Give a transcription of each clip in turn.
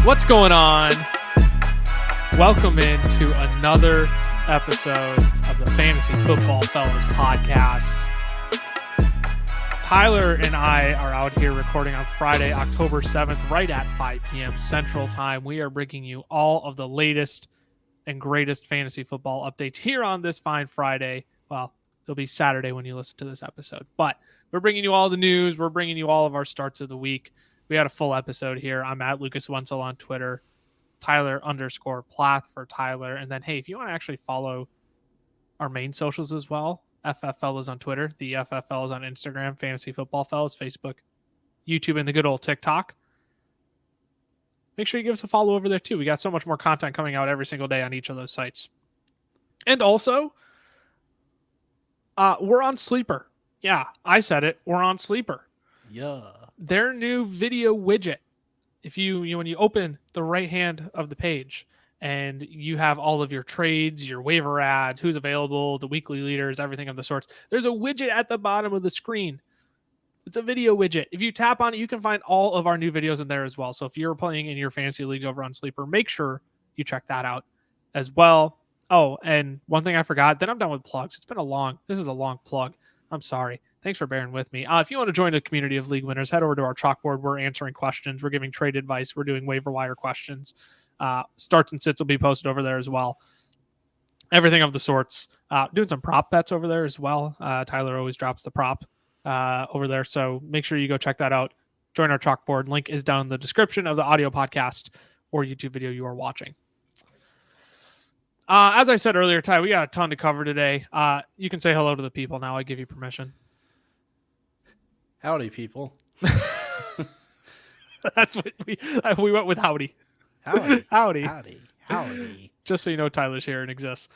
What's going on? Welcome into another episode of the Fantasy Football Fellas podcast. Tyler and I are out here recording on Friday, October 7th, right at 5 p.m. Central Time. We are bringing you all of the latest and greatest fantasy football updates here on this fine Friday. Well, it'll be Saturday when you listen to this episode, but we're bringing you all the news. We're bringing you all of our starts of the week. We had a full episode here. I'm at Lucas Wenzel on Twitter, Tyler_Plath for Tyler. And then, hey, if you want to actually follow our main socials as well, FF Fellas on Twitter, the FF Fellas on Instagram, Fantasy Football Fellas, Facebook, YouTube, and the good old TikTok. Make sure you give us a follow over there too. We got so much more content coming out every single day on each of those sites. And also, we're on Sleeper. Yeah, I said it. We're on Sleeper. Yeah. Their new video widget. If you when you open the right hand of the page and you have all of your trades, your waiver ads, who's available, the weekly leaders, everything of the sorts, there's a widget at the bottom of the screen. It's a video widget. If you tap on it, you can find all of our new videos in there as well. So if you're playing in your fantasy leagues over on Sleeper, make sure you check that out as well. Oh, and one thing I forgot, then I'm done with plugs. This is a long plug. I'm sorry. Thanks for bearing with me. If you want to join a community of league winners, head over to our Chalkboard. We're answering questions. We're giving trade advice. We're doing waiver wire questions. Starts and sits will be posted over there as well. Everything of the sorts. Doing some prop bets over there as well. Tyler always drops the prop over there. So make sure you go check that out. Join our Chalkboard. Link is down in the description of the audio podcast or YouTube video you are watching. As I said earlier, Ty, we got a ton to cover today. You can say hello to the people now. I give you permission. Howdy, people. That's what we went with howdy. Howdy. Howdy. Howdy. Howdy. Just so you know, Tyler's here and exists.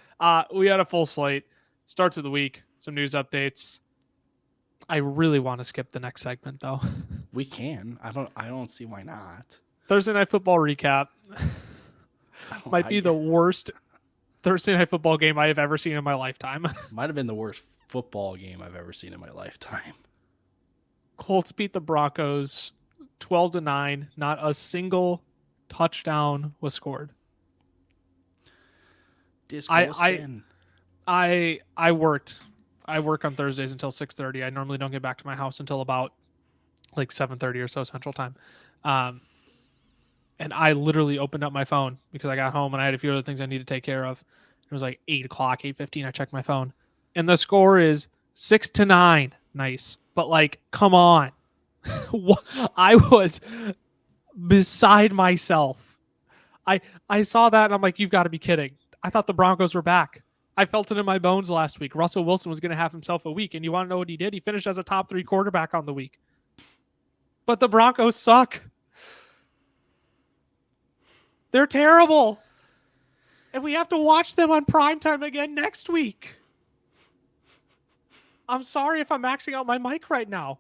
We had a full slate. Starts of the week. Some news updates. I really want to skip the next segment, though. We can. I don't see why not. Thursday Night Football recap. Might be the worst Thursday Night Football game I have ever seen in my lifetime. Might have been the worst football game I've ever seen in my lifetime. Colts beat the Broncos 12-9. Not a single touchdown was scored. I worked. I work on Thursdays until 6:30. I normally don't get back to my house until about like 7:30 or so Central Time. And I literally opened up my phone because I got home and I had a few other things I needed to take care of. It was like 8 o'clock, 8:15. I checked my phone and the score is 6-9. Nice. But like, come on. I was beside myself. I saw that and I'm like, you've got to be kidding. I thought the Broncos were back. I felt it in my bones last week. Russell Wilson was going to have himself a week. And you want to know what he did? He finished as a top 3 quarterback on the week. But the Broncos suck. They're terrible. And we have to watch them on primetime again next week. I'm sorry if I'm maxing out my mic right now.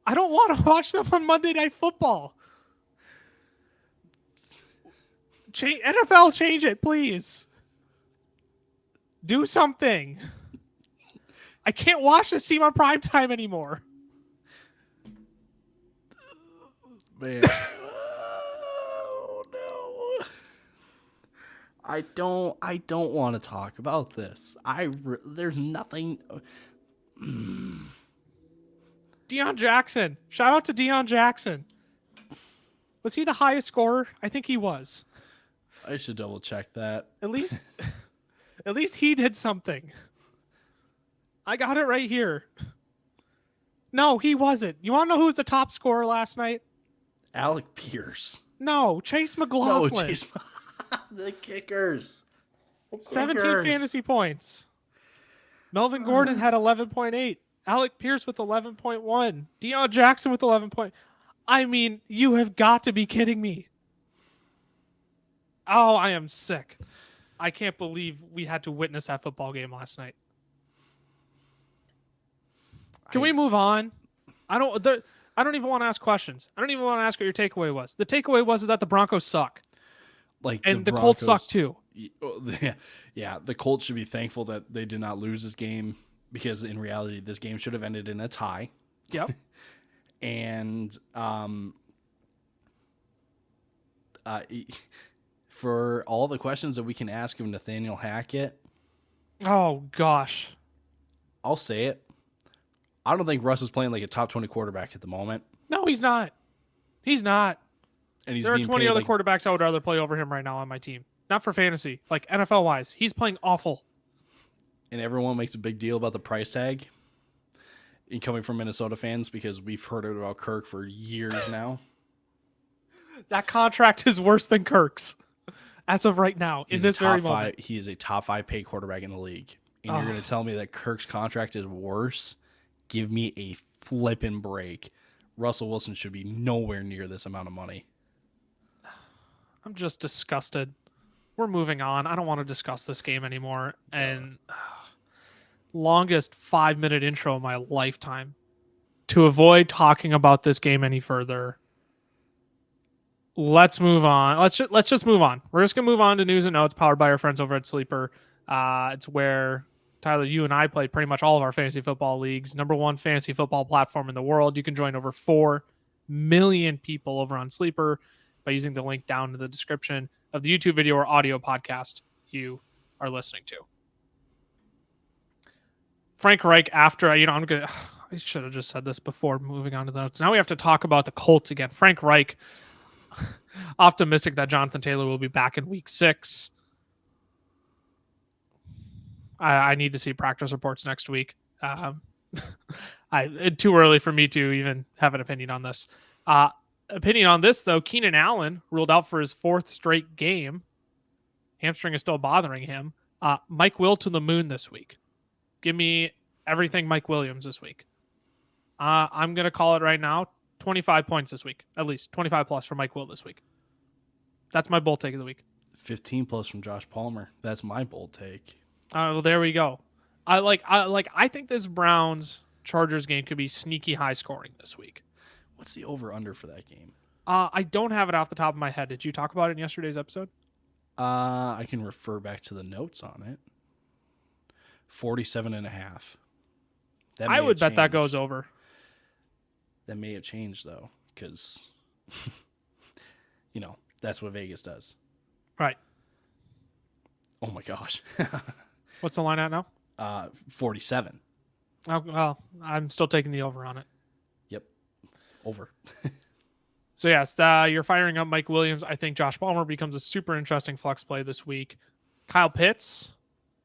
I don't want to watch them on Monday Night Football. NFL, change it, please. Do something. I can't watch this team on primetime anymore. Man. Oh, no. I don't want to talk about this. There's nothing. Deion Jackson. Shout out to Deion Jackson. Was he the highest scorer? I think he was. I should double check that. At least he did something. I got it right here. No, he wasn't. You want to know who was the top scorer last night? Alec Pierce. No, Chase McLaughlin. No, Chase. The kickers. 17 fantasy points. Melvin Gordon had 11.8. Alec Pierce with 11.1. Deion Jackson with 11 point. I mean, you have got to be kidding me. Oh, I am sick. I can't believe we had to witness that football game last night. Can we move on? I don't even want to ask questions. I don't even want to ask what your takeaway was. The takeaway was that the Broncos suck. And the Colts suck too. Yeah, the Colts should be thankful that they did not lose this game because in reality, this game should have ended in a tie. Yep. And For all the questions that we can ask of Nathaniel Hackett, Oh gosh. I'll say it. I don't think Russ is playing like a top 20 quarterback at the moment. No, he's not. He's not. And he's There are being 20 paid other like, quarterbacks I would rather play over him right now on my team. Not for fantasy, like NFL wise. He's playing awful. and everyone makes a big deal about the price tag. And coming from Minnesota fans, because we've heard about Kirk for years now. That contract is worse than Kirk's as of right now in this very moment. He is a top 5 paid quarterback in the league. And you're going to tell me that Kirk's contract is worse? Give me a flipping break. Russell Wilson should be nowhere near this amount of money. I'm just disgusted. We're moving on. I don't want to discuss this game anymore. And longest 5-minute intro of my lifetime. To avoid talking about this game any further, let's move on. Let's just move on. We're just gonna move on to news and notes powered by our friends over at Sleeper. It's where Tyler, you and I play pretty much all of our fantasy football leagues. #1 fantasy football platform in the world. You can join over 4 million people over on Sleeper by using the link down in the description of the YouTube video or audio podcast you are listening to. Frank Reich, after I should have just said this before moving on to the notes. Now we have to talk about the Colts again. Frank Reich, optimistic that Jonathan Taylor will be back in week 6. I need to see practice reports next week. It's too early for me to even have an opinion on this. Opinion on this, though, Keenan Allen ruled out for his 4th straight game. Hamstring is still bothering him. Mike Will to the moon this week. Give me everything Mike Williams this week. I'm going to call it right now. 25 points this week. At least 25 plus for Mike Will this week. That's my bold take of the week. 15 plus from Josh Palmer. That's my bold take. Well, there we go. I think this Browns Chargers game could be sneaky high scoring this week. What's the over under for that game? I don't have it off the top of my head. Did you talk about it in yesterday's episode? I can refer back to the notes on it. 47.5. I would bet that goes over. That may have changed though, because that's what Vegas does. Right. Oh my gosh. What's the line at now? 47. Oh, well, I'm still taking the over on it. Yep. Over. So yes, you're firing up Mike Williams. I think Josh Palmer becomes a super interesting flex play this week. Kyle Pitts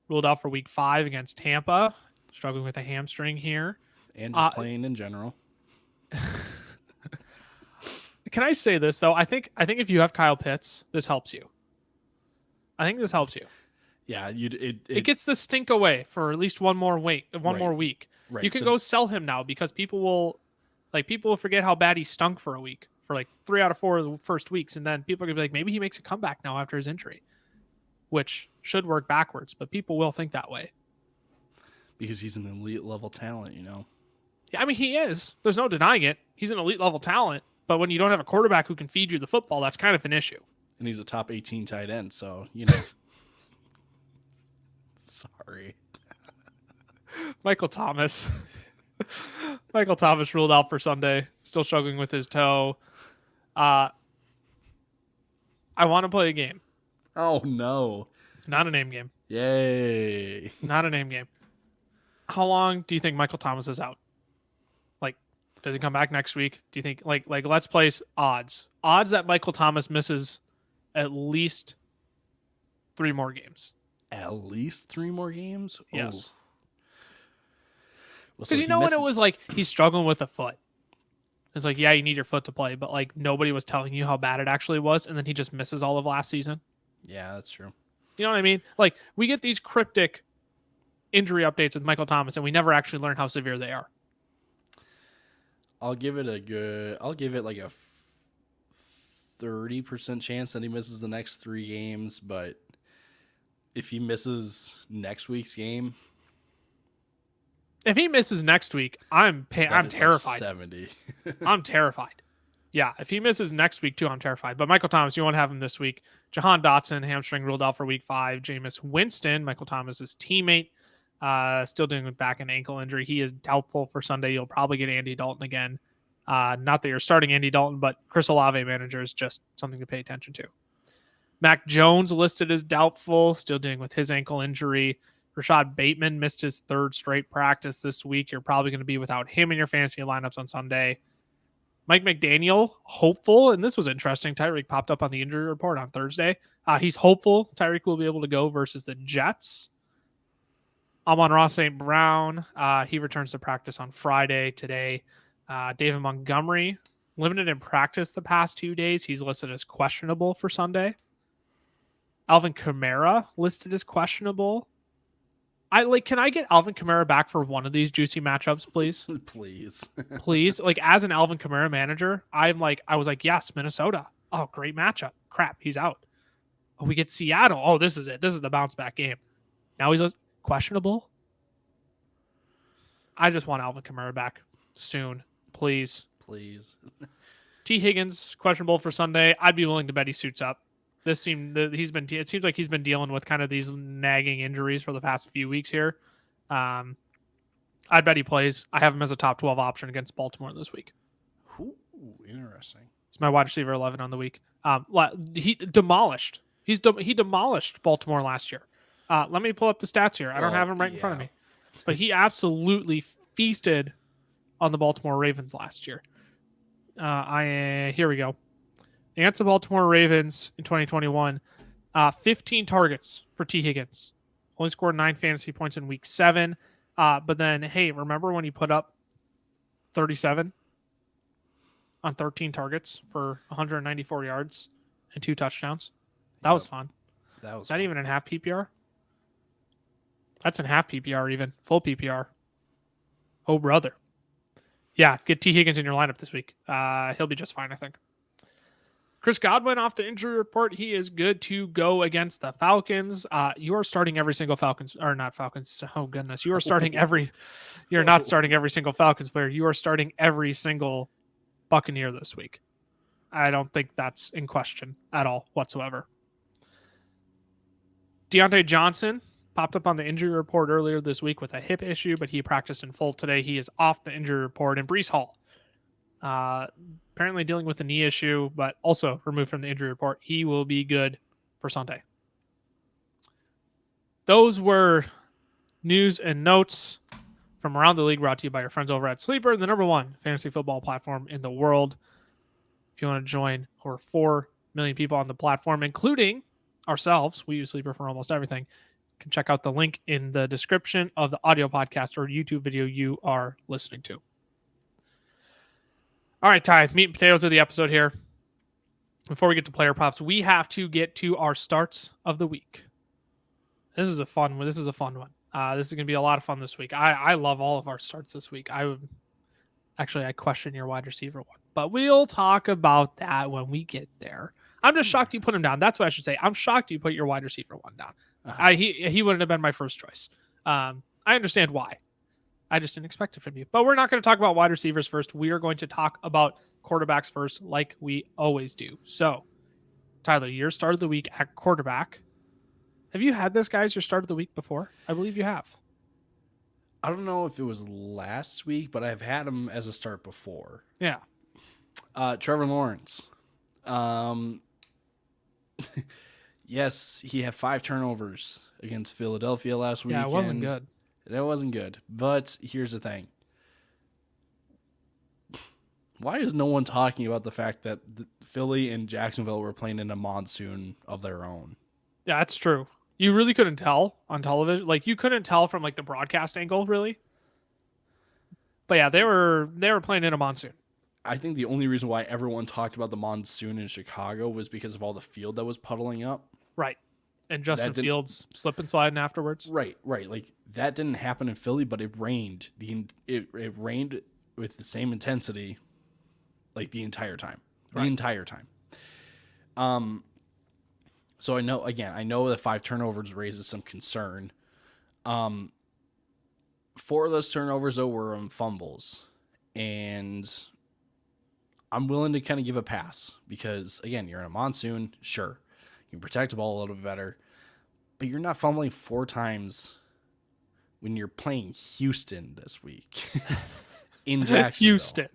ruled out for week 5 against Tampa, struggling with a hamstring here. And just playing in general. Can I say this though? I think if you have Kyle Pitts, this helps you. I think this helps you. Yeah, it gets the stink away for at least one more week. Right. You can go sell him now because people will forget how bad he stunk for a week, for like 3 out of 4 of the first weeks, and then people are gonna be like, maybe he makes a comeback now after his injury, which should work backwards, but people will think that way because he's an elite level talent, Yeah, I mean he is. There's no denying it. He's an elite level talent, but when you don't have a quarterback who can feed you the football, that's kind of an issue. And he's a top 18 tight end, so Sorry. Michael Thomas. Michael Thomas ruled out for Sunday. Still struggling with his toe. I want to play a game. Oh, no. Not a name game. Yay. Not a name game. How long do you think Michael Thomas is out? Like, does he come back next week? Do you think, like let's place odds. Odds that Michael Thomas misses at least 3 more games. At least 3 more games? Yes. Because when it was like he's struggling with the foot. It's like, yeah, you need your foot to play, but like nobody was telling you how bad it actually was, and then he just misses all of last season. Yeah, that's true. You know what I mean? Like we get these cryptic injury updates with Michael Thomas, and we never actually learn how severe they are. I'll give it like a 30% chance that he misses the next 3 games, but if he misses next week's game, if he misses next week, I'm terrified. Like 70. I'm terrified. Yeah, if he misses next week too, I'm terrified. But Michael Thomas, you won't have him this week. Jahan Dotson, hamstring ruled out for week 5. Jameis Winston, Michael Thomas's teammate, still dealing with back and ankle injury. He is doubtful for Sunday. You'll probably get Andy Dalton again. Not that you're starting Andy Dalton, but Chris Olave manager is just something to pay attention to. Mac Jones listed as doubtful, still dealing with his ankle injury. Rashad Bateman missed his third straight practice this week. You're probably going to be without him in your fantasy lineups on Sunday. Mike McDaniel, hopeful, and this was interesting. Tyreek popped up on the injury report on Thursday. He's hopeful Tyreek will be able to go versus the Jets. Amon-Ra St. Brown, he returns to practice on Friday today. David Montgomery, limited in practice the past 2 days. He's listed as questionable for Sunday. Alvin Kamara listed as questionable. Can I get Alvin Kamara back for one of these juicy matchups, please? Please. Please. Like, as an Alvin Kamara manager, I was like, yes, Minnesota. Oh, great matchup. Crap, he's out. Oh, we get Seattle. Oh, this is it. This is the bounce back game. Now he's questionable. I just want Alvin Kamara back soon. Please. Please. T. Higgins, questionable for Sunday. I'd be willing to bet he suits up. It seems like he's been dealing with kind of these nagging injuries for the past few weeks here. I'd bet he plays. I have him as a top 12 option against Baltimore this week. Ooh, interesting. It's my wide receiver 11 on the week. He demolished. He demolished Baltimore last year. Let me pull up the stats here. I don't have him right in front of me, but he absolutely feasted on the Baltimore Ravens last year. Here we go. Against the Baltimore Ravens in 2021, 15 targets for T. Higgins. Only scored 9 fantasy points in week 7. But then, hey, remember when he put up 37 on 13 targets for 194 yards and 2 touchdowns? That was fun. Is that even in half PPR? That's in half PPR even. Full PPR. Oh, brother. Yeah, get T. Higgins in your lineup this week. He'll be just fine, I think. Chris Godwin off the injury report. He is good to go against the Falcons. You are starting every single Falcons, or not Falcons. Oh, goodness. You are starting you're not starting every single Falcons player. You are starting every single Buccaneer this week. I don't think that's in question at all whatsoever. Deontay Johnson popped up on the injury report earlier this week with a hip issue, but he practiced in full today. He is off the injury report. And Breece Hall, apparently dealing with a knee issue, but also removed from the injury report. He will be good for Sunday. Those were news and notes from around the league brought to you by our friends over at Sleeper, the #1 fantasy football platform in the world. If you want to join over 4 million people on the platform, including ourselves, we use Sleeper for almost everything. You can check out the link in the description of the audio podcast or YouTube video you are listening to. All right, Ty, meat and potatoes of the episode here. Before we get to player props, we have to get to our starts of the week. This is a fun one. This is going to be a lot of fun this week. I love all of our starts this week. I question your wide receiver one, but we'll talk about that when we get there. I'm just shocked you put him down. That's what I should say. I'm shocked you put your wide receiver one down. He wouldn't have been my first choice. I understand why. I just didn't expect it from you. But we're not going to talk about wide receivers first. We are going to talk about quarterbacks first, like we always do. So, Tyler, your start of the week at quarterback. Have you had this guy as your start of the week before? I believe you have. I don't know if it was last week, but I've had him as a start before. Yeah. Trevor Lawrence. Yes, he had 5 turnovers against Philadelphia last week. Yeah, it wasn't good. That wasn't good. But here's the thing. Why is no one talking about the fact that Philly and Jacksonville were playing in a monsoon of their own? Yeah, that's true. You really couldn't tell on television. Like, you couldn't tell from like the broadcast angle, really. But yeah, they were playing in a monsoon. I think the only reason why everyone talked about the monsoon in Chicago was because of all the field that was puddling up. Right. And Justin Fields slip and sliding afterwards. Right. Like, that didn't happen in Philly, but it rained. It rained with the same intensity, like the entire time. Right. The entire time. So I know that 5 turnovers raises some concern. 4 of those turnovers, though, were on fumbles. And I'm willing to kind of give a pass because, again, you're in a monsoon. Sure, you can protect the ball a little bit better. But you're not fumbling 4 times when you're playing Houston this week in Jacksonville. Houston.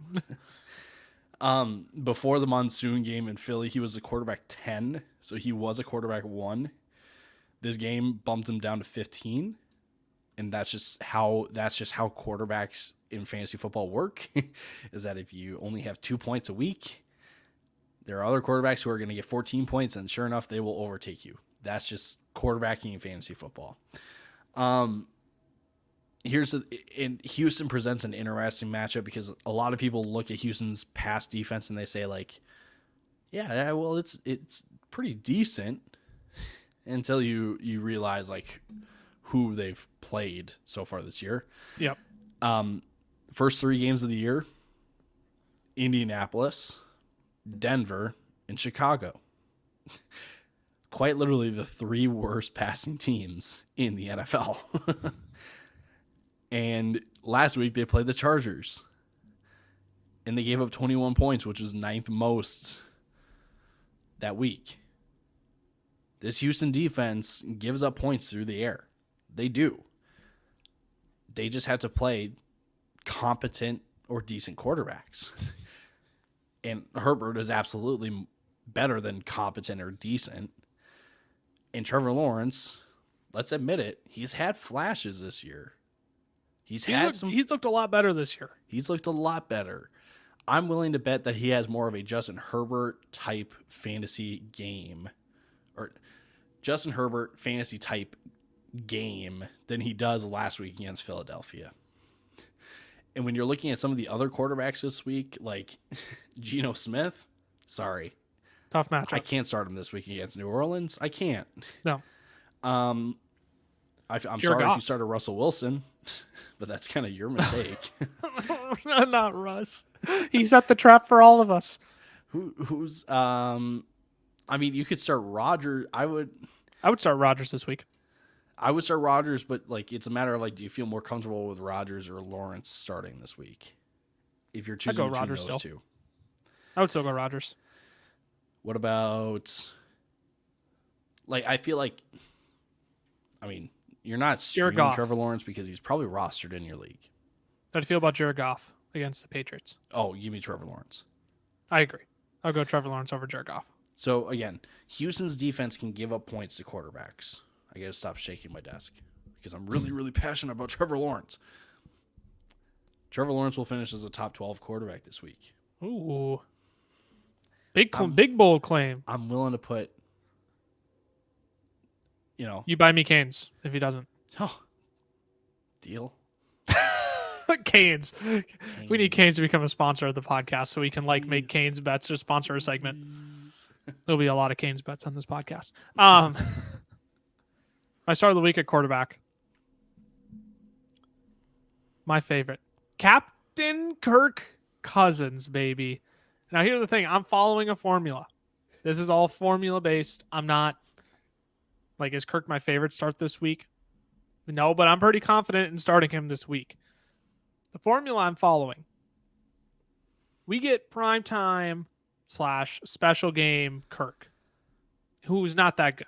Before the monsoon game in Philly, he was a quarterback 10, so he was a quarterback 1. This game bumped him down to 15, and that's just how quarterbacks in fantasy football work. Is that if you only have 2 points a week, there are other quarterbacks who are going to get 14 points, and sure enough, they will overtake you. That's just quarterbacking in fantasy football. And Houston presents an interesting matchup because a lot of people look at Houston's pass defense and they say like, yeah, well, it's pretty decent until you realize like who they've played so far this year. Yep. First 3 games of the year, Indianapolis, Denver, and Chicago. Quite literally the 3 worst passing teams in the NFL. And last week they played the Chargers. And they gave up 21 points, which was 9th most that week. This Houston defense gives up points through the air. They do. They just have to play competent or decent quarterbacks. And Herbert is absolutely better than competent or decent. And Trevor Lawrence, let's admit it, he's had flashes this year. He's looked a lot better this year. He's looked a lot better. I'm willing to bet that he has more of a Justin Herbert type fantasy game, or Justin Herbert fantasy type game than he does last week against Philadelphia. And when you're looking at some of the other quarterbacks this week, like Geno Smith, sorry. Tough matchup. I can't start him this week against New Orleans. I can't. No. I'm sorry if you started Russell Wilson, but that's kind of your mistake. Not Russ. He set the trap for all of us. Who's I mean, you could start Rodgers. I would start Rodgers this week. I would start Rodgers, but like it's a matter of like, do you feel more comfortable with Rodgers or Lawrence starting this week? If you're choosing between those two, I would still go Rodgers. What about like I feel like, I mean, you're not streaming Trevor Lawrence because he's probably rostered in your league. How do you feel about Jared Goff against the Patriots? Oh, you mean Trevor Lawrence? I agree. I'll go Trevor Lawrence over Jared Goff. So again, Houston's defense can give up points to quarterbacks. I got to stop shaking my desk because I'm really, really passionate about Trevor Lawrence. Trevor Lawrence will finish as a top 12 quarterback this week. Ooh. Big bold claim. I'm willing to put, You buy me Canes if he doesn't. Oh, deal. Canes. We need Canes to become a sponsor of the podcast so we can make Canes bets or sponsor a segment. There'll be a lot of Canes bets on this podcast. My start of the week at quarterback. My favorite. Captain Kirk Cousins, baby. Now here's the thing. I'm following a formula. This is all formula based. I'm not is Kirk my favorite start this week? No, but I'm pretty confident in starting him this week. The formula I'm following. We get primetime / special game Kirk, who's not that good.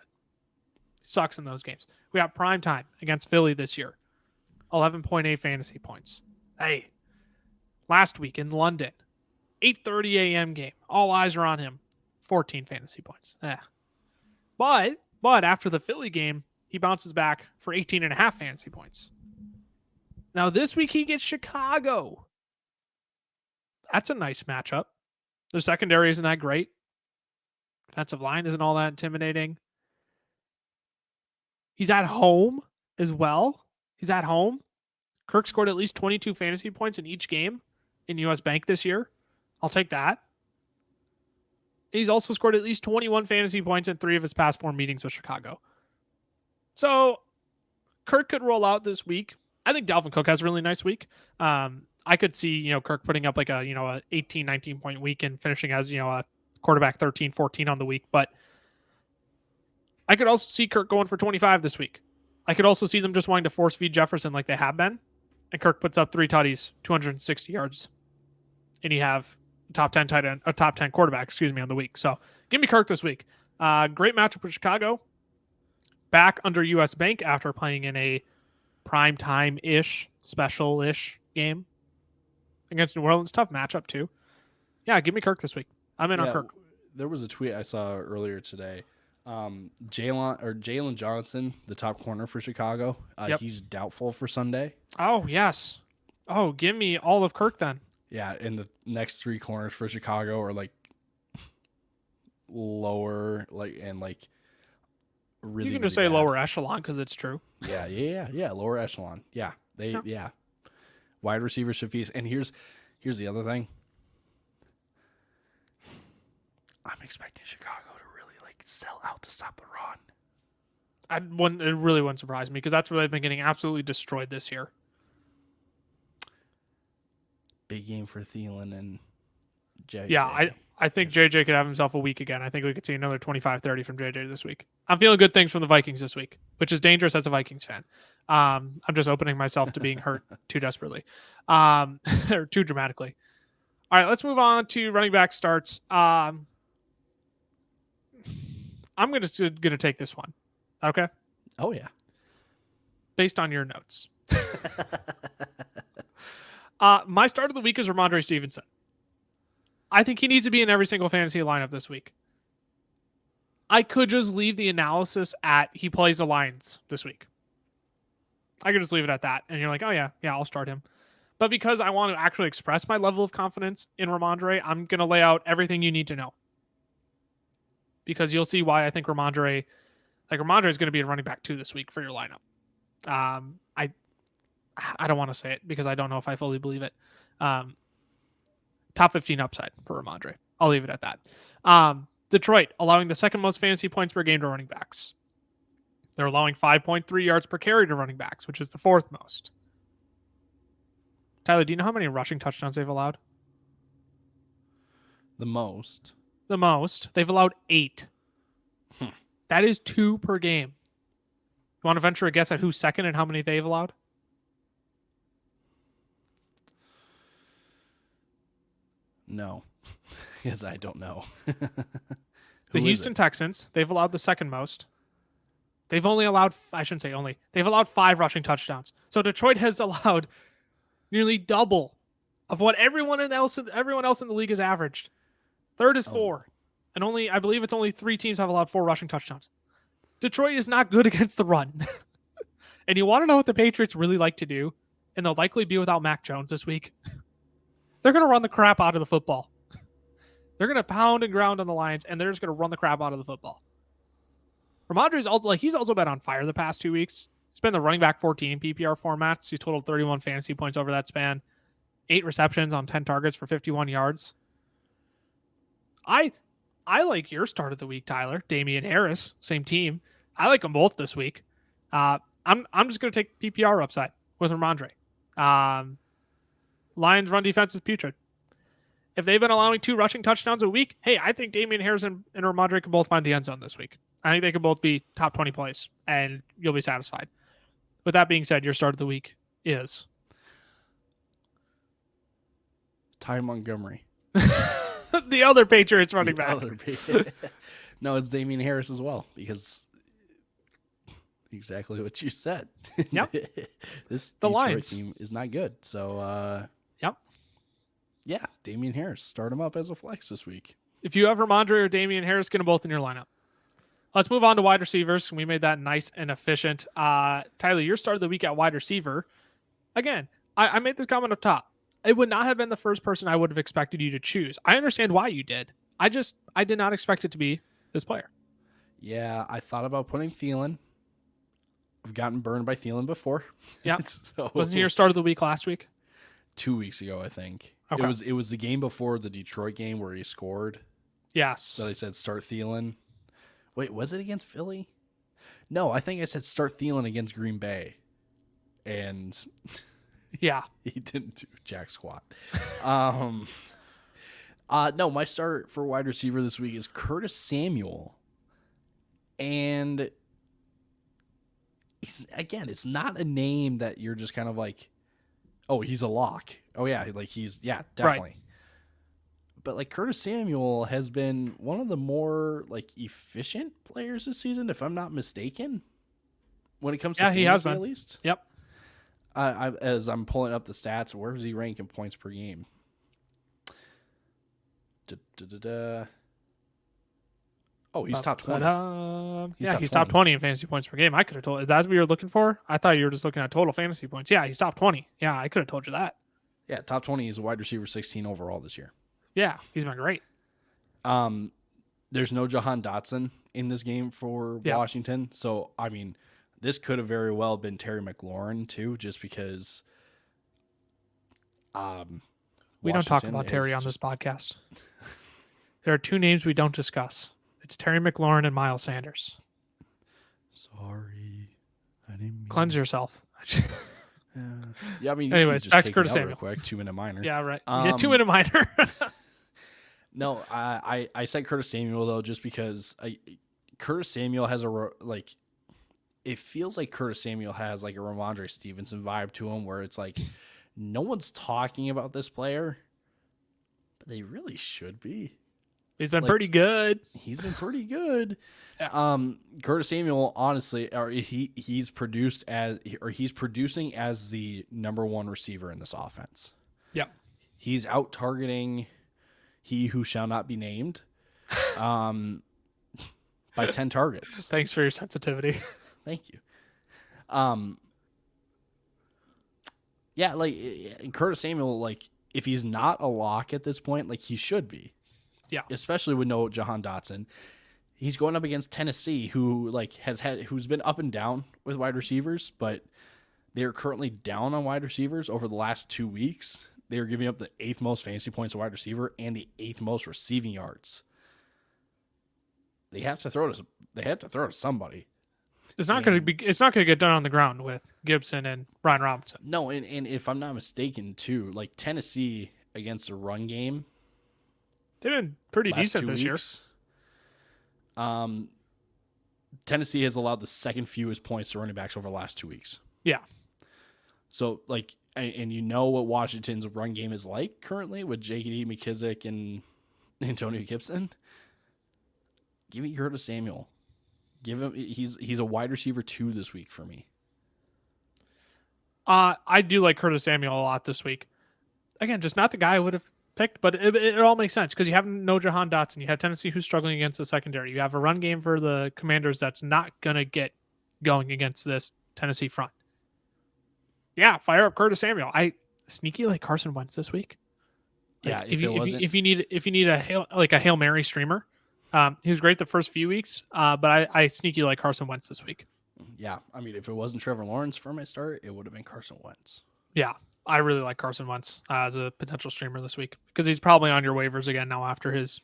Sucks in those games. We got primetime against Philly this year. 11.8 fantasy points. Hey, last week in London, 8:30 a.m. game. All eyes are on him. 14 fantasy points. But after the Philly game, he bounces back for 18.5 fantasy points. Now this week he gets Chicago. That's a nice matchup. Their secondary isn't that great. Defensive line isn't all that intimidating. He's at home as well. He's at home. Kirk scored at least 22 fantasy points in each game in US Bank this year. I'll take that. He's also scored at least 21 fantasy points in 3 of his past 4 meetings with Chicago. So Kirk could roll out this week. I think Dalvin Cook has a really nice week. I could see, Kirk putting up a 18, 19 point week and finishing as, a quarterback 13, 14 on the week. But I could also see Kirk going for 25 this week. I could also see them just wanting to force feed Jefferson like they have been. And Kirk puts up 3 tutties, 260 yards. And you have a top 10 quarterback, on the week. So give me Kirk this week. Great matchup with Chicago. Back under US Bank after playing in a prime time-ish, special-ish game against New Orleans. Tough matchup too. Yeah, give me Kirk this week. I'm in on Kirk. There was a tweet I saw earlier today. Jalen Johnson, the top corner for Chicago, he's doubtful for Sunday. Oh, yes. Oh, give me all of Kirk then. Yeah, and the next 3 corners for Chicago are like lower, really. You can just say bad. lower echelon because it's true. Yeah, lower echelon. Yeah, wide receivers should be. And here's the other thing. I'm expecting Chicago to really sell out to stop the run. It really wouldn't surprise me because that's where they've been getting absolutely destroyed this year. Big game for Thielen and JJ. Yeah, I think JJ could have himself a week again. I think we could see another 25-30 from JJ this week. I'm feeling good things from the Vikings this week, which is dangerous as a Vikings fan. I'm just opening myself to being hurt too desperately, or too dramatically. All right, let's move on to running back starts. I'm gonna take this one. Okay. Oh yeah. Based on your notes. My start of the week is Ramondre Stevenson. I think he needs to be in every single fantasy lineup this week. I could just leave the analysis at he plays the Lions this week. I could just leave it at that. And you're like, oh yeah, I'll start him. But because I want to actually express my level of confidence in Ramondre, I'm going to lay out everything you need to know. Because you'll see why I think Ramondre is going to be a running back 2 this week for your lineup. I don't want to say it because I don't know if I fully believe it. Top 15 upside for Ramondre. I'll leave it at that. Detroit allowing the second most fantasy points per game to running backs. They're allowing 5.3 yards per carry to running backs, which is the 4th most. Tyler, do you know how many rushing touchdowns they've allowed? The most. They've allowed 8. That is 2 per game. You want to venture a guess at who's second and how many they've allowed? No, because I don't know. The Houston Texans, they've allowed the second most. They've only allowed, I shouldn't say only, they've allowed 5 rushing touchdowns. So Detroit has allowed nearly double of what everyone else in the league has averaged. Third is 4. And I believe it's only 3 teams have allowed 4 rushing touchdowns. Detroit is not good against the run. And you want to know what the Patriots really like to do? And they'll likely be without Mac Jones this week. They're going to run the crap out of the football. They're going to pound and ground on the Lions, and they're just going to run the crap out of the football. Ramondre's also he's also been on fire the past 2 weeks. He's been the running back 14 in PPR formats. He's totaled 31 fantasy points over that span. 8 receptions on 10 targets for 51 yards. I like your start of the week, Tyler. Damian Harris, same team. I like them both this week. I'm just going to take PPR upside with Ramondre. Lions run defense is putrid. If they've been allowing 2 rushing touchdowns a week, hey, I think Damian Harris and Ramondre can both find the end zone this week. I think they could both be top 20 plays, and you'll be satisfied. With that being said, your start of the week is Ty Montgomery. The other Patriots running back. No, it's Damian Harris as well, because exactly what you said. Yep. This the Detroit Lions team is not good. So, yep. Yeah, Damian Harris. Start him up as a flex this week. If you have Ramondre or Damian Harris, get them both in your lineup. Let's move on to wide receivers. We made that nice and efficient. Tyler, your start of the week at wide receiver. Again, I made this comment up top. It would not have been the first person I would have expected you to choose. I understand why you did. I did not expect it to be this player. Yeah, I thought about putting Thielen. I've gotten burned by Thielen before. Yeah. So, wasn't he your start of the week last week? 2 weeks ago, I think. Okay. It was the game before the Detroit game where he scored. Yes. That I said start Thielen. Wait, was it against Philly? No, I think I said start Thielen against Green Bay. And yeah, he didn't do jack squat. No, my start for wide receiver this week is Curtis Samuel. And it's not a name that you're just kind of like, oh, he's a lock. Oh yeah, definitely. Right. But like Curtis Samuel has been one of the more like efficient players this season, if I'm not mistaken. When it comes to fantasy, he has been. At least. Yep. As I'm pulling up the stats, where does he rank in points per game? Oh, he's top 20. He's top 20 in fantasy points per game. I could have told. Is that what you were looking for? I thought you were just looking at total fantasy points. Yeah, he's top 20. Yeah, I could have told you that. Yeah, top 20. He's a wide receiver 16 overall this year. Yeah, he's been great. There's no Jahan Dotson in this game for Washington. So, I mean, this could have very well been Terry McLaurin, too, just because we don't talk about Terry on this podcast. There are two names we don't discuss. It's Terry McLaurin and Miles Sanders. Sorry. I didn't mean... Cleanse yourself. Yeah, I mean, anyways, back to Curtis Samuel. Real quick, 2-minute minor. Yeah, right. 2-minute minor. No, I said Curtis Samuel, though, just because Curtis Samuel has it feels like Curtis Samuel has like a Ramondre Stevenson vibe to him, where it's like no one's talking about this player, but they really should be. He's been pretty good. He's been pretty good. Yeah. Curtis Samuel, honestly, he's producing as the number one receiver in this offense. Yeah. He's out targeting he who shall not be named by 10 targets. Thanks for your sensitivity. Thank you. Yeah, like Curtis Samuel, like if he's not a lock at this point, like he should be. Yeah. Especially with no Jahan Dotson. He's going up against Tennessee, who who's been up and down with wide receivers, but they're currently down on wide receivers over the last 2 weeks. They are giving up the 8th most fantasy points to wide receiver and the 8th most receiving yards. They have to throw to somebody. It's not going to get done on the ground with Gibson and Brian Robinson. No, and if I'm not mistaken, too, like Tennessee against the run game, they've been pretty decent this year. Tennessee has allowed the second fewest points to running backs over the last 2 weeks. Yeah. So, like, and you know what Washington's run game is like currently with J.D. McKissick and Antonio Gibson. Give me Curtis Samuel. Give him. He's a wide receiver 2 this week for me. I do like Curtis Samuel a lot this week. Again, just not the guy I would have picked, but it all makes sense because you have no Jahan Dotson. You have Tennessee who's struggling against the secondary. You have a run game for the Commanders that's not going to get going against this Tennessee front. Yeah, fire up Curtis Samuel. I sneaky like Carson Wentz this week. Like, Yeah, if you need a Hail Mary streamer, he was great the first few weeks, but I sneaky like Carson Wentz this week. Yeah, I mean, if it wasn't Trevor Lawrence for my start, it would have been Carson Wentz. Yeah, I really like Carson Wentz as a potential streamer this week because he's probably on your waivers again now after his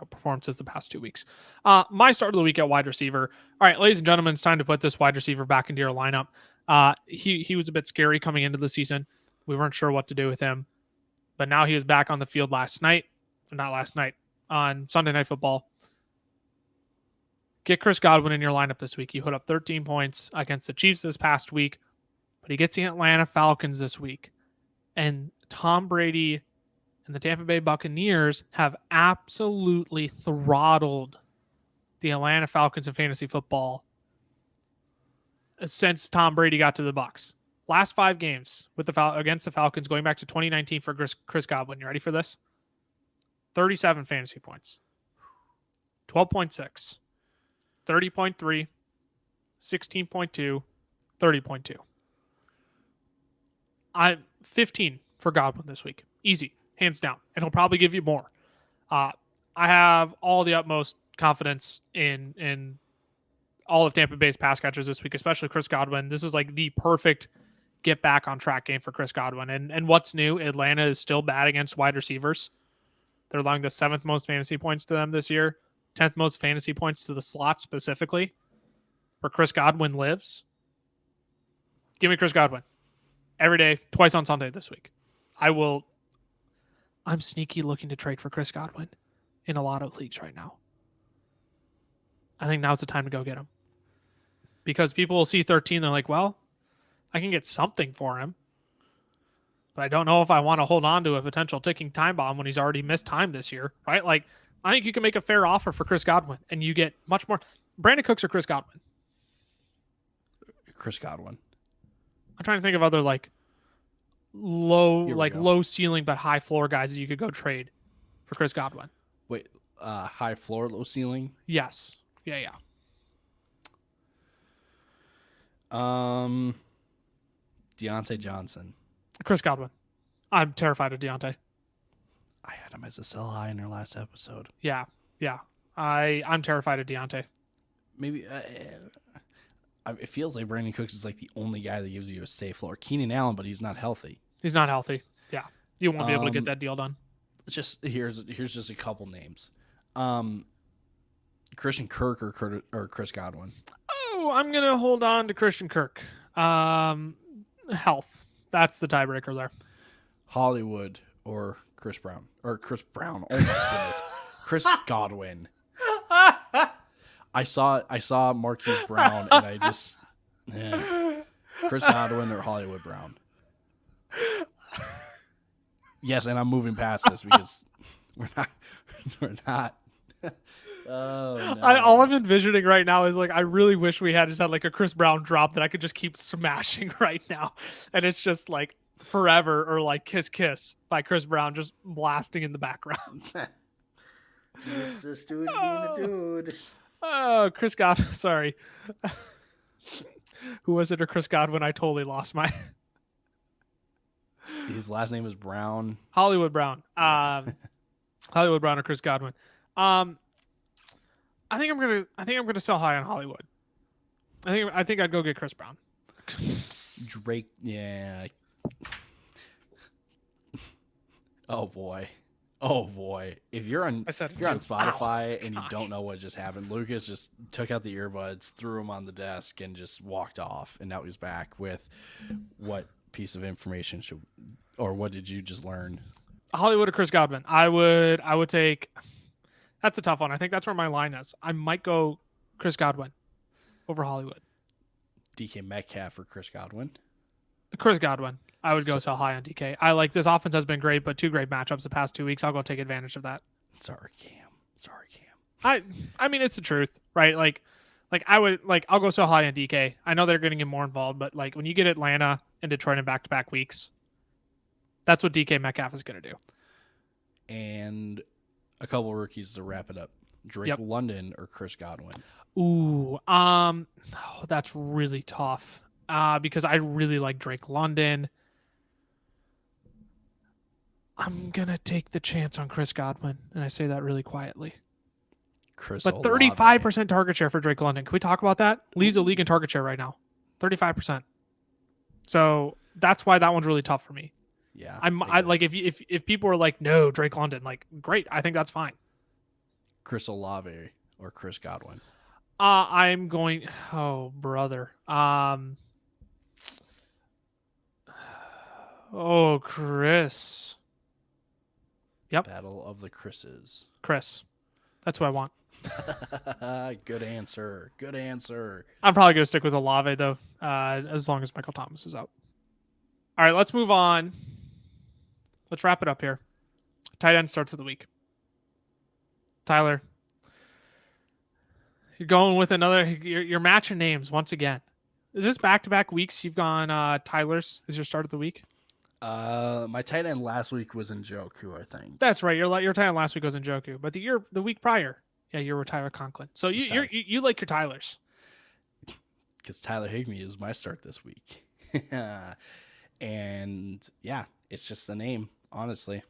performances the past 2 weeks. My start of the week at wide receiver. All right, ladies and gentlemen, it's time to put this wide receiver back into your lineup. He was a bit scary coming into the season. We weren't sure what to do with him, but now he was back on the field on Sunday Night Football. Get Chris Godwin in your lineup this week. He put up 13 points against the Chiefs this past week, but he gets the Atlanta Falcons this week. And Tom Brady and the Tampa Bay Buccaneers have absolutely throttled the Atlanta Falcons in fantasy football since Tom Brady got to the Bucs. Last 5 games with against the Falcons going back to 2019 for Chris Godwin. You ready for this? 37 fantasy points. 12.6. 30.3. 16.2. 30.2. I'm 15 for Godwin this week. Easy. Hands down. And he'll probably give you more. I have all the utmost confidence in all of Tampa Bay's pass catchers this week, especially Chris Godwin. This is like the perfect get back on track game for Chris Godwin. And what's new? Atlanta is still bad against wide receivers. They're allowing the 7th most fantasy points to them this year, 10th most fantasy points to the slot specifically, where Chris Godwin lives. Give me Chris Godwin every day, twice on Sunday this week. I'm sneaky looking to trade for Chris Godwin in a lot of leagues right now. I think now's the time to go get him. Because people will see 13, they're like, well, I can get something for him. But I don't know if I want to hold on to a potential ticking time bomb when he's already missed time this year, right? Like, I think you can make a fair offer for Chris Godwin, and you get much more. Brandon Cooks or Chris Godwin? Chris Godwin. I'm trying to think of other low ceiling but high floor guys that you could go trade. for Chris Godwin. Wait, high floor, low ceiling? Yes. Yeah. Deontay Johnson. Chris Godwin. I'm terrified of Deontay. I had him as a sell high in our last episode. Yeah. I'm terrified of Deontay. Maybe it feels like Brandon Cooks is like the only guy that gives you a safe floor. Keenan Allen, but he's not healthy. He's not healthy. Yeah. You won't be able to get that deal done. Here's just a couple names. Christian Kirk or Chris Godwin. Oh, I'm gonna hold on to Christian Kirk. Health. That's the tiebreaker there. Hollywood or Chris Brown. Oh my goodness. Chris Godwin. I saw Marquise Brown and I just Chris Godwin or Hollywood Brown. Yes, and I'm moving past this because we're not. Oh, no. All I'm envisioning right now is like I really wish we had just had like a Chris Brown drop that I could just keep smashing right now, and it's just like Forever or like Kiss Kiss by Chris Brown just blasting in the background. This dude being a dude. Oh, Chris Godwin. Sorry. Who was it or Chris Godwin? I totally lost my. His last name is Brown. Hollywood Brown. Hollywood Brown or Chris Godwin. I think I'm gonna sell high on Hollywood. I think I'd go get Chris Brown. Drake, yeah. Oh boy. If you're on Spotify and you don't know what just happened, Lucas just took out the earbuds, threw them on the desk, and just walked off. And now he's back with what piece of information what did you just learn? Hollywood or Chris Godwin? I would take. That's a tough one. I think that's where my line is. I might go Chris Godwin over Hollywood. DK Metcalf or Chris Godwin? Chris Godwin. I would go sell high on DK. I like this offense has been great, but 2 great matchups the past 2 weeks. I'll go take advantage of that. Sorry, Cam. I mean, it's the truth, right? Like I'll go sell high on DK. I know they're getting him more involved, but like when you get Atlanta and Detroit in back-to-back weeks, that's what DK Metcalf is going to do. And a couple rookies to wrap it up. Drake London or Chris Godwin? Ooh, that's really tough. Because I really like Drake London. I'm gonna take the chance on Chris Godwin, and I say that really quietly. But 35% target share for Drake London. Can we talk about that? Leads the league in target share right now. 35%. So that's why that one's really tough for me. Yeah. I like if people are like, no, Drake London, like great. I think that's fine. Chris Olave or Chris Godwin? I'm going. Oh, brother. Oh, Chris. Yep. Battle of the Chris's. Chris. That's what I want. Good answer. I'm probably going to stick with Olave, though, as long as Michael Thomas is out. All right, let's move on. Let's wrap it up here. Tight end starts of the week. Tyler, you're going with another. You're matching names once again. Is this back-to-back weeks you've gone Tyler's as your start of the week? My tight end last week was Njoku, I think. That's right. Your tight end last week was Njoku, but the week prior, you were Tyler Conklin. So you like your Tylers. Because Tyler Higbee is my start this week. And yeah, it's just the name, honestly.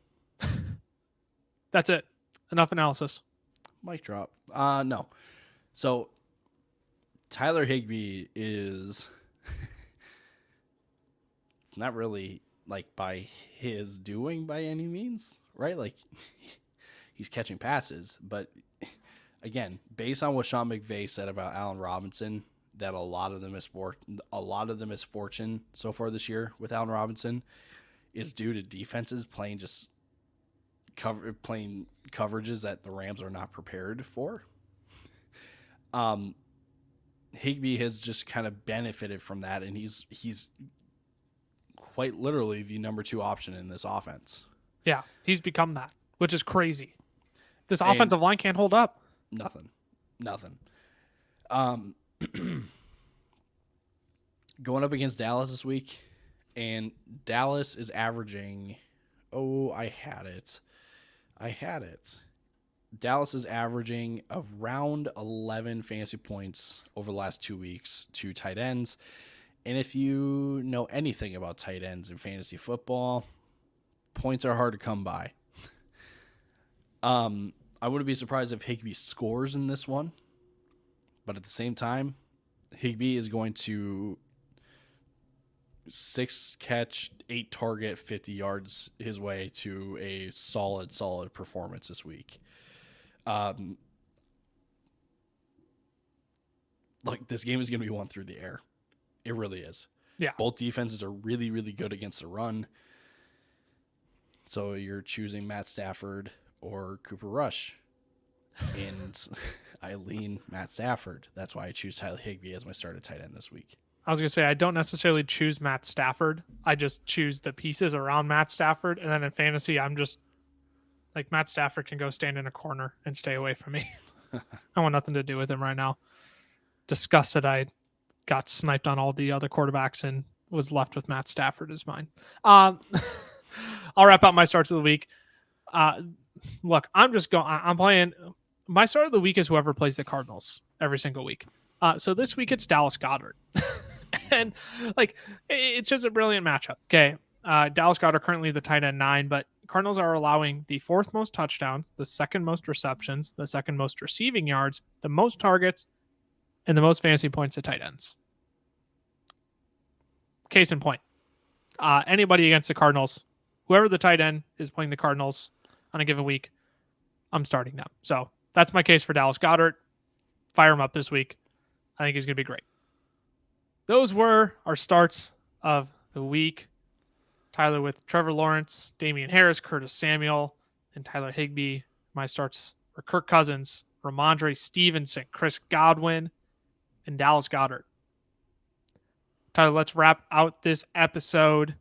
That's it. Enough analysis. Mic drop. No. So Tyler Higbee is not really like by his doing by any means, right? Like he's catching passes, but again, based on what Sean McVay said about Allen Robinson, that a lot of the misfortune so far this year with Allen Robinson is due to defenses playing coverages that the Rams are not prepared for. Higbee has just kind of benefited from that, and he's quite literally the number 2 option in this offense. Yeah, he's become that, which is crazy. This offensive line can't hold up. Nothing. Going up against Dallas this week, and Dallas is averaging, I had it. I had it. Dallas is averaging around 11 fantasy points over the last 2 weeks to tight ends. And if you know anything about tight ends in fantasy football, points are hard to come by. I wouldn't be surprised if Higbee scores in this one. But at the same time, Higbee is going to 6 catch, 8 target, 50 yards his way to a solid performance this week. Like, this game is going to be won through the air. It really is. Yeah. Both defenses are really, really good against the run. So you're choosing Matt Stafford or Cooper Rush. And I lean Matt Stafford. That's why I choose Tyler Higbee as my starting tight end this week. I was going to say, I don't necessarily choose Matt Stafford. I just choose the pieces around Matt Stafford. And then in fantasy, I'm just like, Matt Stafford can go stand in a corner and stay away from me. I want nothing to do with him right now. Disgusted I got sniped on all the other quarterbacks and was left with Matt Stafford as mine. I'll wrap up my starts of the week. Look, I'm playing. My start of the week is whoever plays the Cardinals every single week. So this week it's Dallas Goedert. And like, it's just a brilliant matchup. Okay. Dallas Goedert currently the tight end 9, but Cardinals are allowing the 4th most touchdowns, the 2nd most receptions, the 2nd most receiving yards, the most targets, and the most fantasy points to tight ends. Case in point, anybody against the Cardinals, whoever the tight end is playing the Cardinals on a given week, I'm starting them. So that's my case for Dallas Goedert. Fire him up this week. I think he's going to be great. Those were our starts of the week. Tyler with Trevor Lawrence, Damian Harris, Curtis Samuel, and Tyler Higbee. My starts were Kirk Cousins, Ramondre Stevenson, Chris Godwin, and Dallas Goedert. Tyler, let's wrap out this episode.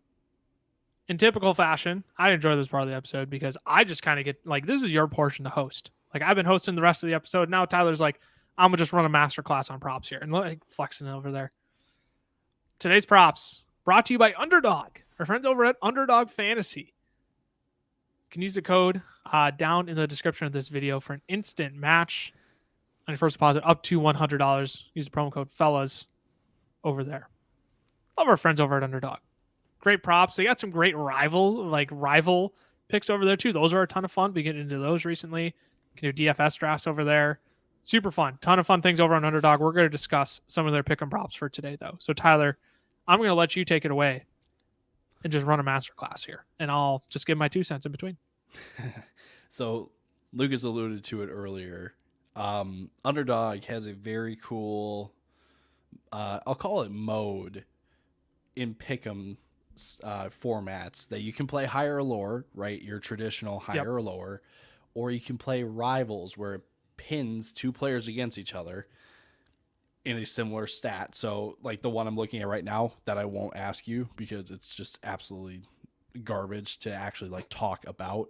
In typical fashion, I enjoy this part of the episode because I just kind of get, like, this is your portion to host. Like, I've been hosting the rest of the episode. Now Tyler's like, I'm going to just run a masterclass on props here. And like flexing over there. Today's props brought to you by Underdog, our friends over at Underdog Fantasy. You can use the code down in the description of this video for an instant match on your first deposit up to $100. Use the promo code FELLAS over there. Love our friends over at Underdog. Great props. They got some great rival picks over there too. Those are a ton of fun. We get into those recently. You can do DFS drafts over there. Super fun. Ton of fun things over on Underdog. We're going to discuss some of their pick and props for today though. So Tyler, I'm going to let you take it away and just run a masterclass here. And I'll just give my 2 cents in between. So Lucas alluded to it earlier. Underdog has a very cool, I'll call it mode in pick'em formats that you can play higher or lower, right? Your traditional higher or lower, or you can play rivals where it pins 2 players against each other in a similar stat. So like the one I'm looking at right now that I won't ask you because it's just absolutely garbage to actually like talk about.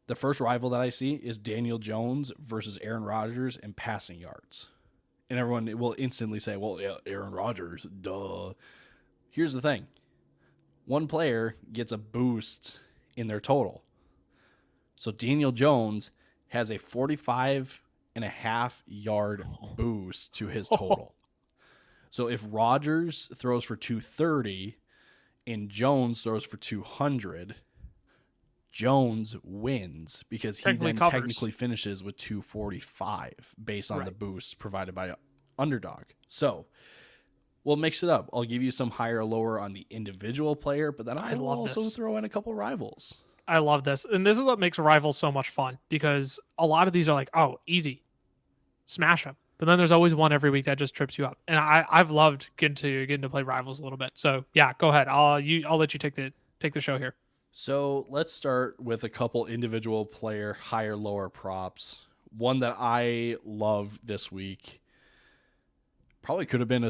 The first rival that I see is Daniel Jones versus Aaron Rodgers in passing yards. And everyone will instantly say, well, yeah, Aaron Rodgers, duh. Here's the thing. One player gets a boost in their total. So Daniel Jones has a 45.5 yard boost to his total. So if Rodgers throws for 230 and Jones throws for 200, Jones wins because he then technically finishes with 245 based on the boost provided by Underdog. So we'll mix it up. I'll give you some higher or lower on the individual player, but then I'll also throw in a couple rivals. I love this. And this is what makes rivals so much fun because a lot of these are like, oh, easy. Smash them. But then there's always one every week that just trips you up. And I've loved getting to play rivals a little bit. So yeah, go ahead. I'll let you take the show here. So let's start with a couple individual player higher lower props. One that I love this week probably could have been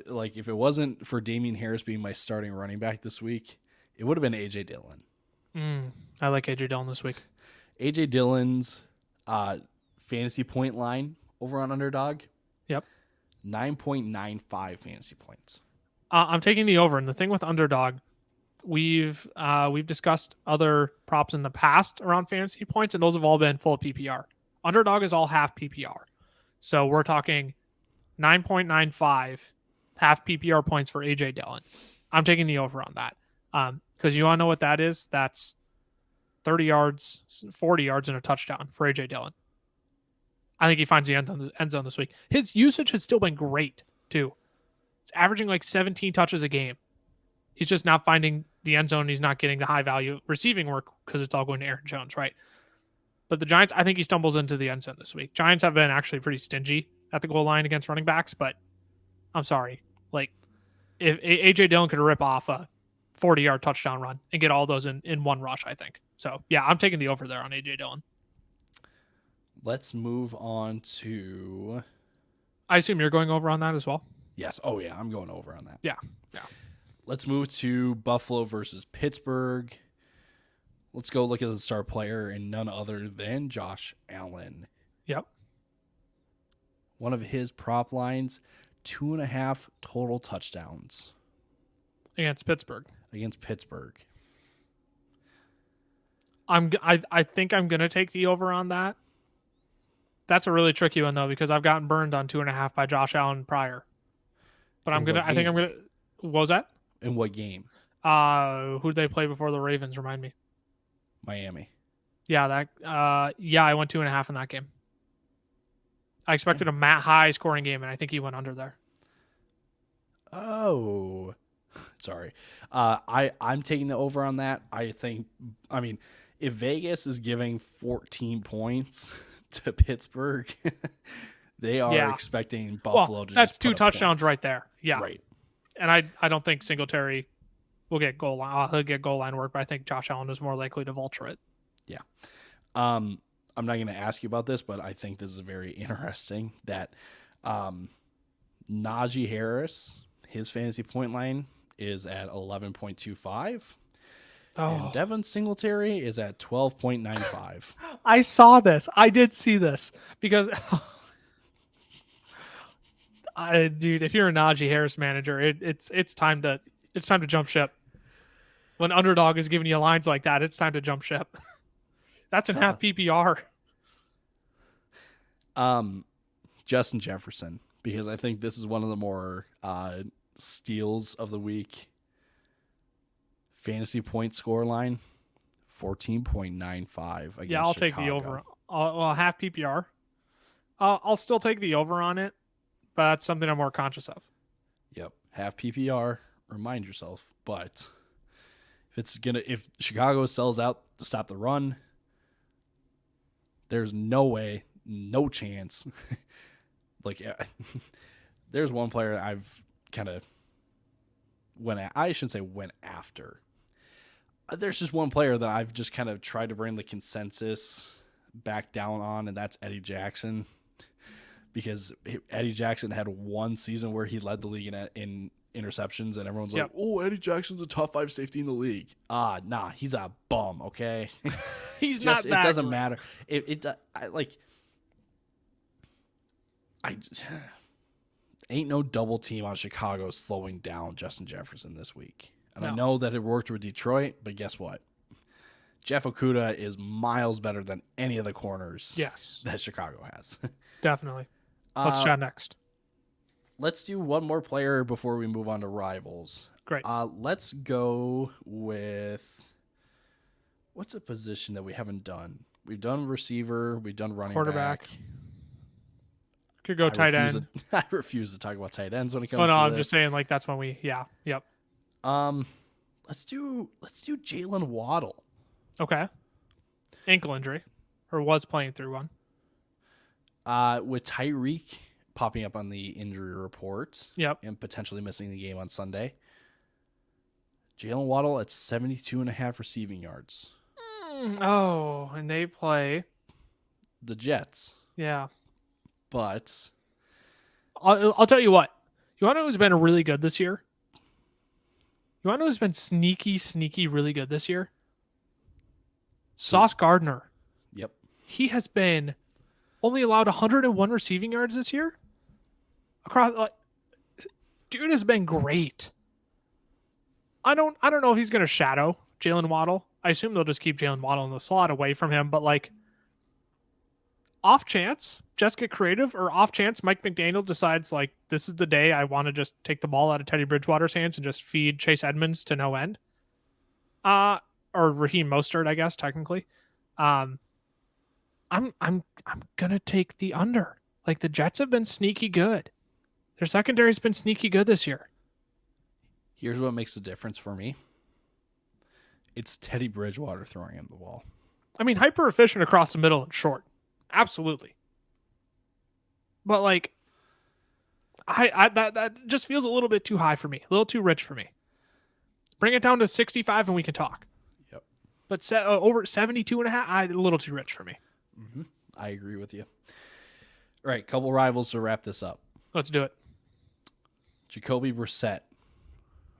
like if it wasn't for Damian Harris being my starting running back this week, it would have been AJ Dillon. I like AJ Dillon this week. AJ Dillon's fantasy point line over on Underdog. Yep. 9.95 fantasy points. I'm taking the over. And the thing with Underdog, we've discussed other props in the past around fantasy points, and those have all been full PPR. Underdog is all half PPR. So we're talking 9.95 half PPR points for AJ Dillon. I'm taking the over on that. Because you want to know what that is? That's 30 yards, 40 yards, and a touchdown for AJ Dillon. I think he finds the end zone this week. His usage has still been great, too. It's averaging like 17 touches a game. He's just not finding the end zone. He's not getting the high value receiving work because it's all going to Aaron Jones, right? But the Giants, I think he stumbles into the end zone this week. Giants have been actually pretty stingy at the goal line against running backs, but I'm sorry. Like, if AJ Dillon could rip off a 40-yard touchdown run and get all those in one rush, I think. So, yeah, I'm taking the over there on AJ Dillon. Let's move on to... I assume you're going over on that as well? Yes. Oh, yeah, I'm going over on that. Yeah. Let's move to Buffalo versus Pittsburgh. Let's go look at the star player and none other than Josh Allen. Yep. One of his prop lines, 2.5 total touchdowns. Against Pittsburgh. I think I'm gonna take the over on that. That's a really tricky one though, because I've gotten burned on 2.5 by Josh Allen prior. But what was that? In what game? Who did they play before the Ravens? Remind me. Miami. Yeah, I went 2.5 in that game. I expected a high scoring game, and I think he went under there. Oh, sorry. I'm taking the over on that. If Vegas is giving 14 points to Pittsburgh, they are expecting Buffalo to that's just two put up touchdowns points. right there. Yeah. Right. And I don't think Singletary will get goal line. He'll get goal line work, but I think Josh Allen is more likely to vulture it. Yeah. I'm not going to ask you about this, but I think this is very interesting that Najee Harris, his fantasy point line is at 11.25. And Devin Singletary is at 12.95. I saw this. I did see this because, dude, if you're a Najee Harris manager, it's time to jump ship. When Underdog is giving you lines like that, it's time to jump ship. That's in half PPR. Justin Jefferson, because I think this is one of the more steals of the week. Fantasy point score line, 14.95 against Yeah, I'll Chicago. take the over. Half PPR. I'll still take the over on it, but that's something I'm more conscious of. Yep, half PPR. Remind yourself, but if Chicago sells out to stop the run, there's no way, no chance. There's one player I've kind of went after. There's just one player that I've just kind of tried to bring the consensus back down on, and that's Eddie Jackson. Because Eddie Jackson had one season where he led the league in interceptions, and everyone's like, "Oh, Eddie Jackson's a top 5 safety in the league." Nah, he's a bum. Okay, He's not. It doesn't matter. Ain't no double team on Chicago slowing down Justin Jefferson this week. And I know that it worked with Detroit, but guess what? Jeff Okudah is miles better than any of the corners that Chicago has. Definitely. Let's chat next. Let's do one more player before we move on to rivals. Great. Let's go with... What's a position that we haven't done? We've done receiver. We've done running quarterback. back. Could go tight end. I refuse to talk about tight ends when it comes to I'm this. just saying, like, that's when we... Yeah. Yep. Let's do Jalen Waddle. Okay. Ankle injury. Or was playing through one. With Tyreek popping up on the injury report. Yep. And potentially missing the game on Sunday. Jalen Waddle at 72.5 receiving yards. And they play the Jets. Yeah. But I'll tell you what. You want to know who's been really good this year? You want to know who's been sneaky really good this year? Sauce Gardner. Yep. He has been only allowed 101 receiving yards this year. Dude has been great. I don't know if he's going to shadow Jalen Waddle. I assume they'll just keep Jalen Waddle in the slot away from him. But like, off chance, just get creative, or off chance Mike McDaniel decides like this is the day I want to just take the ball out of Teddy Bridgewater's hands and just feed Chase Edmonds to no end. Or Raheem Mostert, I guess technically. I'm gonna take the under. Like, the Jets have been sneaky good. Their secondary's been sneaky good this year. Here's what makes the difference for me. It's Teddy Bridgewater throwing him the ball. I mean, hyper efficient across the middle and short. Absolutely. But like, that just feels a little bit too high for me. A little too rich for me. Bring it down to 65 and we can talk. Yep. But over 72 and a half, a little too rich for me. Mm-hmm. I agree with you. All right, couple rivals to wrap this up. Let's do it. Jacoby Brissett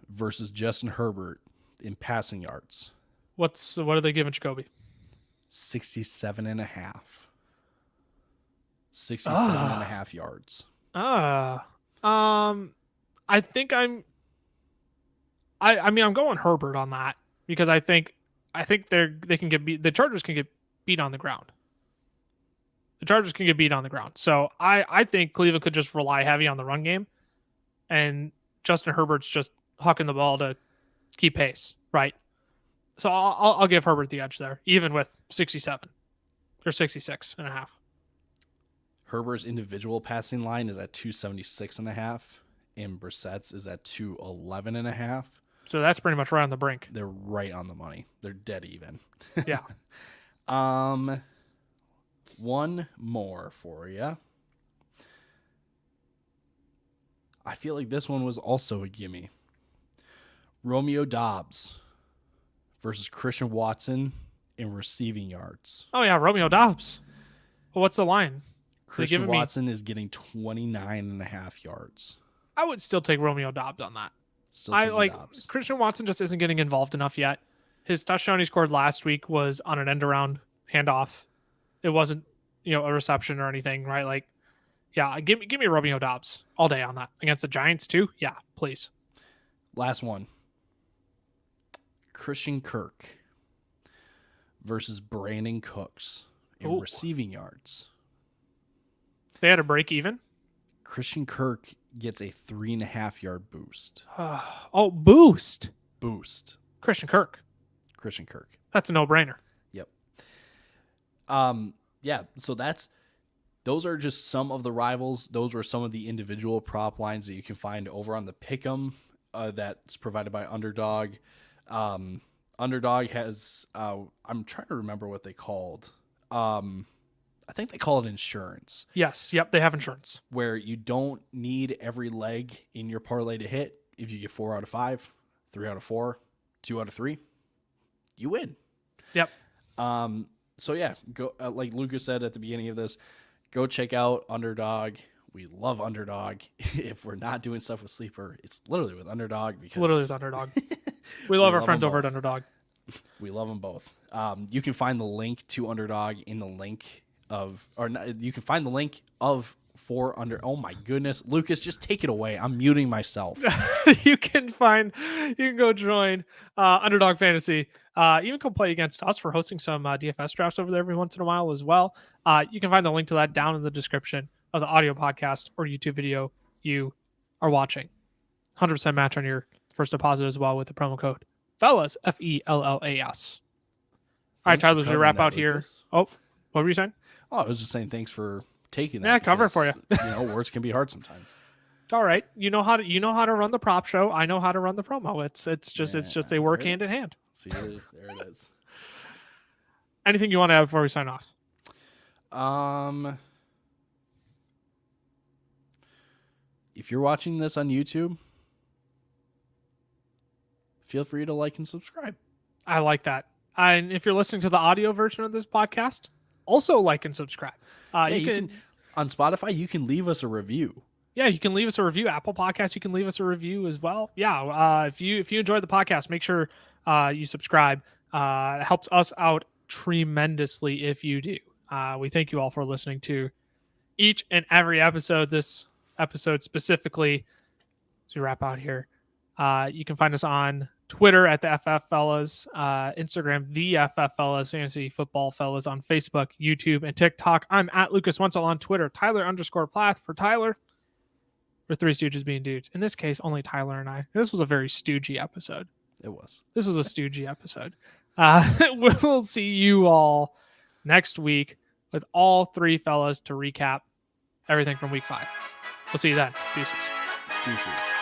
versus Justin Herbert in passing yards. What are they giving Jacoby? 67 and a half. 67 and a half yards. I think I'm going Herbert on that because I think they can get beat. The Chargers can get beat on the ground. So I think Cleveland could just rely heavy on the run game, and Justin Herbert's just hucking the ball to keep pace, right? So I'll give Herbert the edge there, even with 67 or 66 and a half. Herbert's individual passing line is at 276 and a half, and Brissett's is at 211 and a half. So that's pretty much right on the brink. They're right on the money. They're dead even. Yeah. One more for you. I feel like this one was also a gimme. Romeo Doubs versus Christian Watson in receiving yards. Oh yeah, Romeo Doubs. Well, what's the line? Christian Watson is getting 29 and a half yards. I would still take Romeo Doubs on that. Dobbs. Christian Watson just isn't getting involved enough yet. His touchdown he scored last week was on an end around handoff. It wasn't, a reception or anything, right? Like, yeah, give me Romeo Doubs all day on that against the Giants too. Yeah, please. Last one. Christian Kirk versus Brandon Cooks in receiving yards. They had a break even. Christian Kirk gets a 3.5 yard boost. Boost. Christian Kirk. That's a no-brainer. Yep. Yeah, so those are just some of the rivals. Those were some of the individual prop lines that you can find over on the Pick'em that's provided by Underdog. Underdog has I'm trying to remember what they called. I think they call it insurance. Yes. Yep. They have insurance where you don't need every leg in your parlay to hit. If you get 4 out of 5, 3 out of 4, 2 out of 3, you win. Yep. So yeah, go like Lucas said at the beginning of this, go check out Underdog. We love Underdog. If we're not doing stuff with Sleeper, it's literally with Underdog. It's literally with Underdog. We love our friends over at Underdog. We love them both. You can find the link to Underdog in the link you can find the link oh my goodness, Lucas, just take it away. I'm muting myself. You can go join Underdog Fantasy. Even come play against us for hosting some DFS drafts over there every once in a while as well. You can find the link to that down in the description of the audio podcast or YouTube video you are watching. 100% match on your first deposit as well with the promo code FELLAS, FELLAS. All right, Tyler, to wrap out here. Oh, what were you saying? Oh, I was just saying thanks for taking that. Yeah, cover it for you. Words can be hard sometimes. It's all right. You know how to run the prop show. I know how to run the promo. It's just they work hand in hand. See, there it is. Anything you want to add before we sign off? If you're watching this on YouTube, feel free to like and subscribe. I like that. And if you're listening to the audio version of this podcast, also like and subscribe. You can on Spotify, you can leave us a review. Yeah, you can leave us a review. Apple Podcasts, you can leave us a review as well. Yeah, if you enjoy the podcast, make sure you subscribe. It helps us out tremendously if you do. We thank you all for listening to each and every episode. This episode specifically, as we wrap out here, you can find us on Twitter at the FF Fellas, Instagram, the FF Fellas, Fantasy Football Fellas on Facebook, YouTube, and TikTok. I'm at Lucas Wenzel on Twitter, Tyler_Plath for Tyler. We're Three Stooges being dudes. In this case, only Tyler and I. This was a very stoogey episode. It was. This was a stoogey episode. We'll see you all next week with all three fellas to recap everything from week 5. We'll see you then. Deuces.